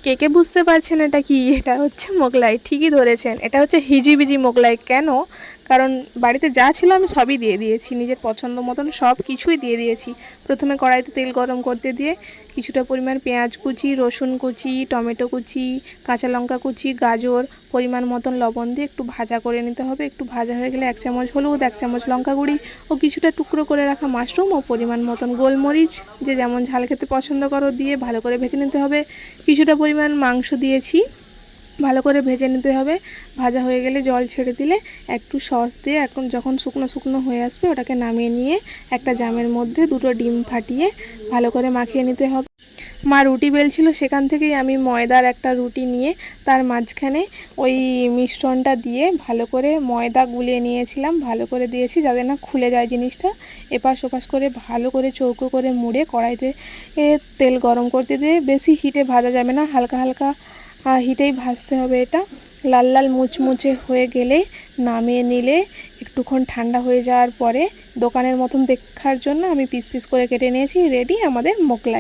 কে কে বুঝতে পারছেন এটা কি? এটা হচ্ছে মোগলাই। ঠিকই ধরেছেন, এটা হচ্ছে হিজিবিজি মোগলাই। কেন? কারণ বাড়িতে যা ছিল আমি সবই দিয়ে দিয়েছি, নিজের পছন্দ মতন সব কিছুই দিয়ে দিয়েছি। প্রথমে কড়াইতে তেল গরম করতে দিয়ে কিছুটা পরিমাণ পেঁয়াজ কুচি, রসুন কুচি, টমেটো কুচি, কাঁচা লঙ্কা কুচি, গাজর, পরিমাণ মতন লবণ দিয়ে একটু ভাজা করে নিতে হবে। একটু ভাজা হয়ে গেলে 1 চামচ হলুদ, 1 চামচ লঙ্কা গুঁড়ি ও কিছুটা টুকরো করে রাখা মাশরুম ও পরিমাণ মতন গোলমরিচ, যে যেমন ঝাল খেতে পছন্দ করো, দিয়ে ভালো করে ভেজে নিতে হবে। কিছুটা পরিমাণ মাংস দিয়েছি, ভালো করে ভেজে নিতে হবে। ভাজা হয়ে গেলে জল ছেড়ে দিলে একটু সস দিয়ে এখন যখন শুকনো শুকনো হয়ে আসবে ওটাকে নামিয়ে নিয়ে একটা জামের মধ্যে 2টো ডিম ফাটিয়ে ভালো করে মাখিয়ে নিতে হবে। মা রুটি বেলছিল, সেখান থেকেই আমি ময়দার একটা রুটি নিয়ে তার মাঝখানে ওই মিশ্রণটা দিয়ে ভালো করে ময়দা গুলিয়ে নিয়েছিলাম, ভালো করে দিয়েছি যাতে না খুলে যায় জিনিসটা। এপাশ ওপাশ করে ভালো করে চৌকো করে মুড়ে কড়াইতে তেল গরম করতে দিয়ে, বেশি হিটে ভাজা যাবে না, হালকা হালকা হিটেই ভাজতে হবে। এটা লাল লাল মুচমুচে হয়ে গেলে নামিয়ে নিলে একটুক্ষণ ঠান্ডা হয়ে যাওয়ার পরে দোকানের মতন দেখার জন্য আমি পিস পিস করে কেটে নিয়েছি। রেডি আমাদের মোগলাই।